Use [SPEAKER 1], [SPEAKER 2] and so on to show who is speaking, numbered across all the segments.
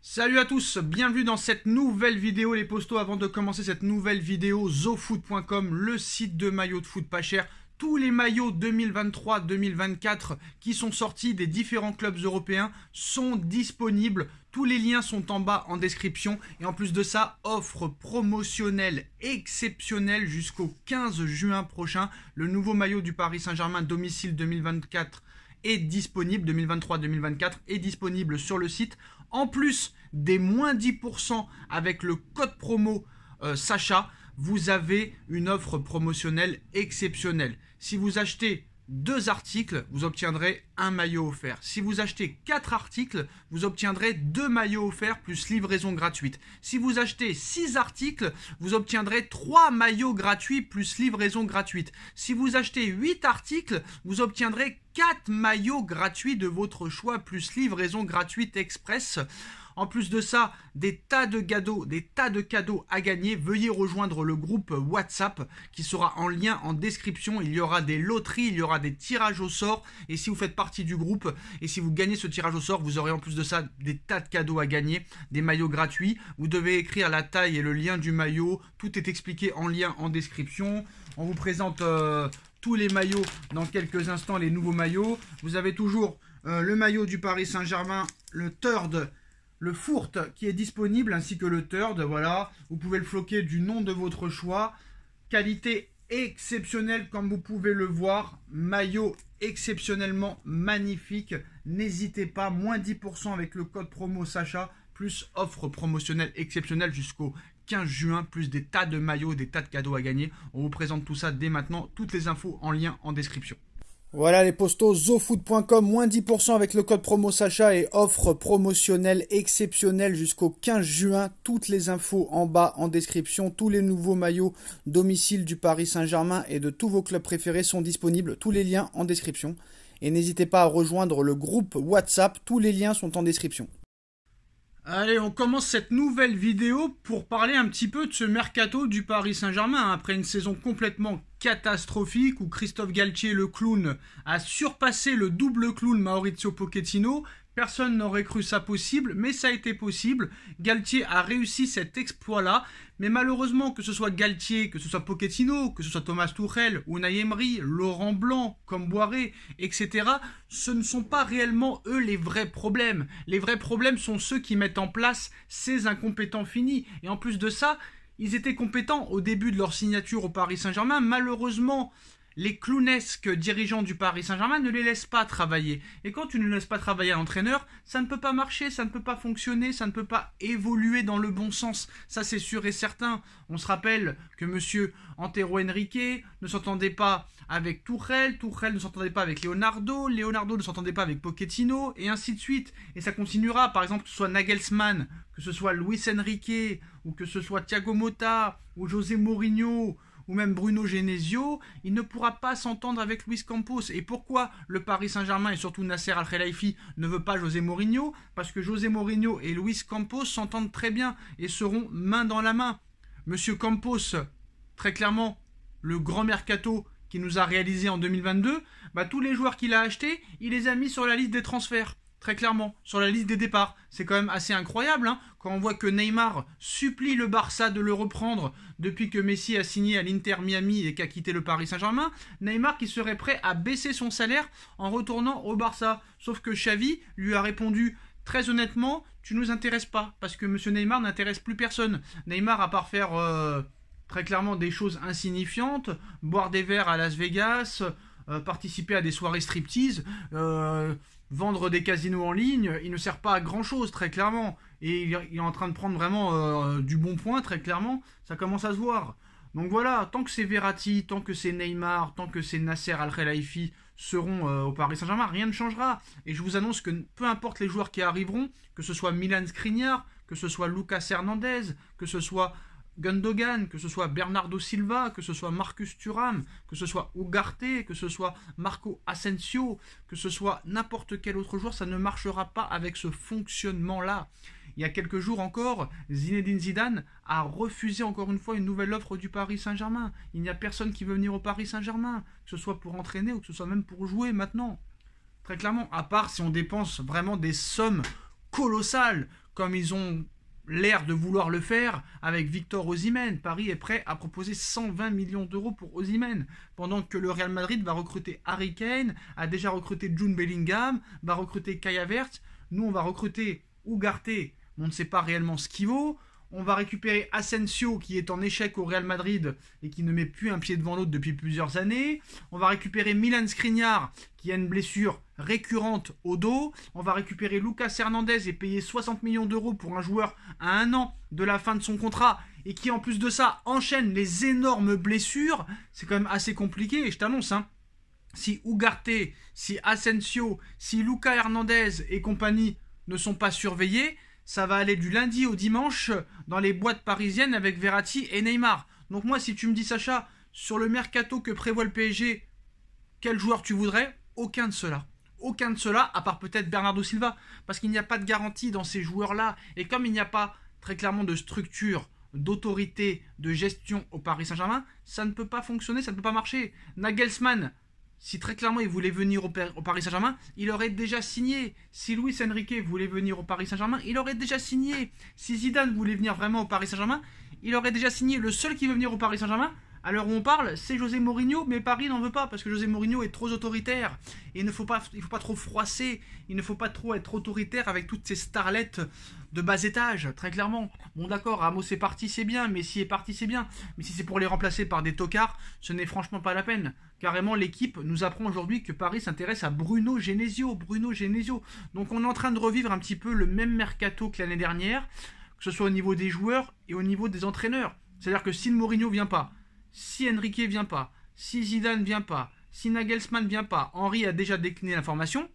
[SPEAKER 1] Salut à tous, bienvenue dans cette nouvelle vidéo les postos. Avant de commencer cette nouvelle vidéo, zofoot.com, le site de maillots de foot pas cher. Tous les maillots 2023-2024 qui sont sortis des différents clubs européens sont disponibles. Tous les liens sont en bas en description. Et en plus de ça, offre promotionnelle exceptionnelle jusqu'au 15 juin prochain. Le nouveau maillot du Paris Saint-Germain domicile 2024 est disponible, 2023-2024 est disponible sur le site. En plus des moins 10% avec le code promo Sacha, vous avez une offre promotionnelle exceptionnelle. Si vous achetez 2 articles, vous obtiendrez un maillot offert. Si vous achetez 4 articles, vous obtiendrez 2 maillots offerts plus livraison gratuite. Si vous achetez 6 articles, vous obtiendrez 3 maillots gratuits plus livraison gratuite. Si vous achetez 8 articles, vous obtiendrez 4 maillots gratuits de votre choix plus livraison gratuite express. En plus de ça, des tas de cadeaux à gagner. Veuillez rejoindre le groupe WhatsApp qui sera en lien en description. Il y aura des loteries, il y aura des tirages au sort. Et si vous faites partie du groupe et si vous gagnez ce tirage au sort, vous aurez en plus de ça des tas de cadeaux à gagner, des maillots gratuits. Vous devez écrire la taille et le lien du maillot. Tout est expliqué en lien en description. On vous présente tous les maillots dans quelques instants, les nouveaux maillots. Vous avez toujours le maillot du Paris Saint-Germain, le Third, le Fourth qui est disponible, ainsi que le Third, voilà. Vous pouvez le floquer du nom de votre choix. Qualité exceptionnelle comme vous pouvez le voir. Maillot exceptionnellement magnifique. N'hésitez pas, moins 10% avec le code promo Sacha, plus offre promotionnelle exceptionnelle jusqu'au 15 juin, plus des tas de maillots, des tas de cadeaux à gagner. On vous présente tout ça dès maintenant. Toutes les infos en lien en description.
[SPEAKER 2] Voilà les postos, zofoot.com, moins 10% avec le code promo Sacha et offre promotionnelle exceptionnelle jusqu'au 15 juin. Toutes les infos en bas en description. Tous les nouveaux maillots domicile du Paris Saint-Germain et de tous vos clubs préférés sont disponibles. Tous les liens en description. Et n'hésitez pas à rejoindre le groupe WhatsApp. Tous les liens sont en description.
[SPEAKER 1] Allez, on commence cette nouvelle vidéo pour parler un petit peu de ce mercato du Paris Saint-Germain. Après une saison complètement catastrophique où Christophe Galtier, le clown, a surpassé le double clown Maurizio Pochettino. Personne n'aurait cru ça possible, mais ça a été possible. Galtier a réussi cet exploit-là. Mais malheureusement, que ce soit Galtier, que ce soit Pochettino, que ce soit Thomas Tuchel, Unai Emery, Laurent Blanc, Comboiré, etc., ce ne sont pas réellement eux les vrais problèmes. Les vrais problèmes sont ceux qui mettent en place ces incompétents finis. Et en plus de ça, ils étaient compétents au début de leur signature au Paris Saint-Germain. Malheureusement, les clownesques dirigeants du Paris Saint-Germain ne les laissent pas travailler. Et quand tu ne laisses pas travailler un entraîneur, ça ne peut pas marcher, ça ne peut pas fonctionner, ça ne peut pas évoluer dans le bon sens. Ça, c'est sûr et certain. On se rappelle que monsieur Antero Henrique ne s'entendait pas avec Tuchel, Tuchel ne s'entendait pas avec Leonardo, Leonardo ne s'entendait pas avec Pochettino, et ainsi de suite. Et ça continuera, par exemple, que ce soit Nagelsmann, que ce soit Luis Enrique, ou que ce soit Thiago Motta, ou José Mourinho, ou même Bruno Genesio, il ne pourra pas s'entendre avec Luis Campos. Et pourquoi le Paris Saint-Germain et surtout Nasser Al-Khelaifi ne veut pas José Mourinho? Parce que José Mourinho et Luis Campos s'entendent très bien et seront main dans la main. Monsieur Campos, très clairement, le grand mercato qu'il nous a réalisé en 2022, tous les joueurs qu'il a achetés, il les a mis sur la liste des transferts. Très clairement, sur la liste des départs. C'est quand même assez incroyable quand on voit que Neymar supplie le Barça de le reprendre depuis que Messi a signé à l'Inter Miami et qu'a quitté le Paris Saint-Germain. Neymar qui serait prêt à baisser son salaire en retournant au Barça. Sauf que Xavi lui a répondu très honnêtement, tu nous intéresses pas parce que monsieur Neymar n'intéresse plus personne. Neymar, à part faire très clairement des choses insignifiantes, boire des verres à Las Vegas, participer à des soirées striptease, vendre des casinos en ligne, il ne sert pas à grand chose très clairement, et il est en train de prendre vraiment du bon point très clairement, ça commence à se voir. Donc voilà, tant que c'est Verratti, tant que c'est Neymar, tant que c'est Nasser Al-Khelaifi seront au Paris Saint-Germain, rien ne changera. Et je vous annonce que peu importe les joueurs qui arriveront, que ce soit Milan Skriniar, que ce soit Lucas Hernandez, que ce soit Gundogan, que ce soit Bernardo Silva, que ce soit Marcus Thuram, que ce soit Ugarte, que ce soit Marco Asensio, que ce soit n'importe quel autre joueur, ça ne marchera pas avec ce fonctionnement-là. Il y a quelques jours encore, Zinedine Zidane a refusé encore une fois une nouvelle offre du Paris Saint-Germain. Il n'y a personne qui veut venir au Paris Saint-Germain, que ce soit pour entraîner ou que ce soit même pour jouer maintenant. Très clairement, à part si on dépense vraiment des sommes colossales, comme ils ont l'air de vouloir le faire avec Victor Osimhen. Paris est prêt à proposer 120 millions d'euros pour Osimhen, pendant que le Real Madrid va recruter Harry Kane, a déjà recruté Jude Bellingham, va recruter Kai Havertz. Nous, on va recruter Ugarte, on ne sait pas réellement ce qu'il vaut. On va récupérer Asensio qui est en échec au Real Madrid et qui ne met plus un pied devant l'autre depuis plusieurs années. On va récupérer Milan Skriniar qui a une blessure récurrente au dos. On va récupérer Lucas Hernandez et payer 60 millions d'euros pour un joueur à 1 an de la fin de son contrat et qui en plus de ça enchaîne les énormes blessures. C'est quand même assez compliqué et je t'annonce, hein, si Ugarte, si Asensio, si Lucas Hernandez et compagnie ne sont pas surveillés, ça va aller du lundi au dimanche dans les boîtes parisiennes avec Verratti et Neymar. Donc moi, si tu me dis, Sacha, sur le mercato que prévoit le PSG, quel joueur tu voudrais? Aucun de ceux-là. Aucun de ceux-là, à part peut-être Bernardo Silva. Parce qu'il n'y a pas de garantie dans ces joueurs-là. Et comme il n'y a pas très clairement de structure, d'autorité, de gestion au Paris Saint-Germain, ça ne peut pas fonctionner, ça ne peut pas marcher. Nagelsmann, si très clairement il voulait venir au Paris Saint-Germain, il aurait déjà signé. Si Luis Enrique voulait venir au Paris Saint-Germain, il aurait déjà signé. Si Zidane voulait venir vraiment au Paris Saint-Germain, il aurait déjà signé. Le seul qui veut venir au Paris Saint-Germain, à l'heure où on parle, c'est José Mourinho, mais Paris n'en veut pas parce que José Mourinho est trop autoritaire. Et il ne faut pas trop froisser, il ne faut pas trop être autoritaire avec toutes ces starlettes de bas étage, très clairement. Bon d'accord, Ramos est parti, c'est bien, Messi est parti, c'est bien. Mais si c'est pour les remplacer par des tocards, ce n'est franchement pas la peine. Carrément, l'équipe nous apprend aujourd'hui que Paris s'intéresse à Bruno Genesio. Donc on est en train de revivre un petit peu le même mercato que l'année dernière, que ce soit au niveau des joueurs et au niveau des entraîneurs. C'est-à-dire que si Mourinho vient pas, si Enrique vient pas, si Zidane vient pas, si Nagelsmann vient pas, Henry a déjà décliné l'information,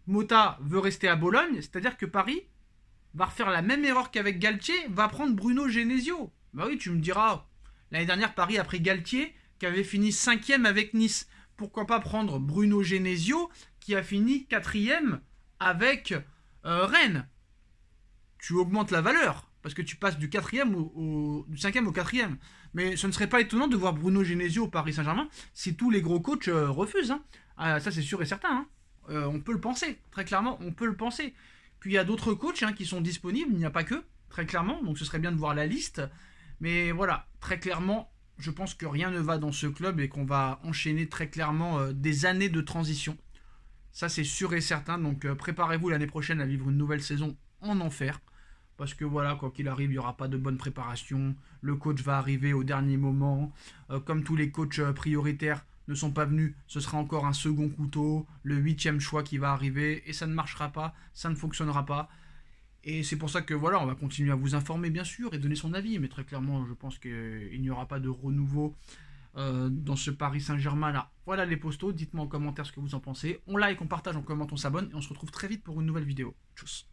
[SPEAKER 1] Mota veut rester à Bologne, c'est-à-dire que Paris va refaire la même erreur qu'avec Galtier, va prendre Bruno Genesio. Bah oui, tu me diras, l'année dernière Paris a pris Galtier, qui avait fini 5e avec Nice. Pourquoi pas prendre Bruno Genesio, qui a fini 4e avec Rennes? Tu augmentes la valeur, parce que tu passes du 4e du 5e au 4e. Mais ce ne serait pas étonnant de voir Bruno Genesio au Paris Saint-Germain si tous les gros coachs refusent. Hein. Ça c'est sûr et certain. Hein. On peut le penser, très clairement, on peut le penser. Puis il y a d'autres coachs qui sont disponibles, il n'y a pas que, très clairement, donc ce serait bien de voir la liste. Mais voilà, très clairement, je pense que rien ne va dans ce club et qu'on va enchaîner très clairement des années de transition. Ça c'est sûr et certain, donc préparez-vous l'année prochaine à vivre une nouvelle saison en enfer. Parce que voilà, quoi qu'il arrive, il n'y aura pas de bonne préparation. Le coach va arriver au dernier moment. Comme tous les coachs prioritaires ne sont pas venus, ce sera encore un second couteau, le 8e choix qui va arriver. Et ça ne marchera pas, ça ne fonctionnera pas. Et c'est pour ça que voilà, on va continuer à vous informer bien sûr et donner son avis. Mais très clairement, je pense qu'il n'y aura pas de renouveau dans ce Paris Saint-Germain là. Voilà les postos, dites-moi en commentaire ce que vous en pensez. On like, on partage, on commente, on s'abonne. Et on se retrouve très vite pour une nouvelle vidéo. Tchuss.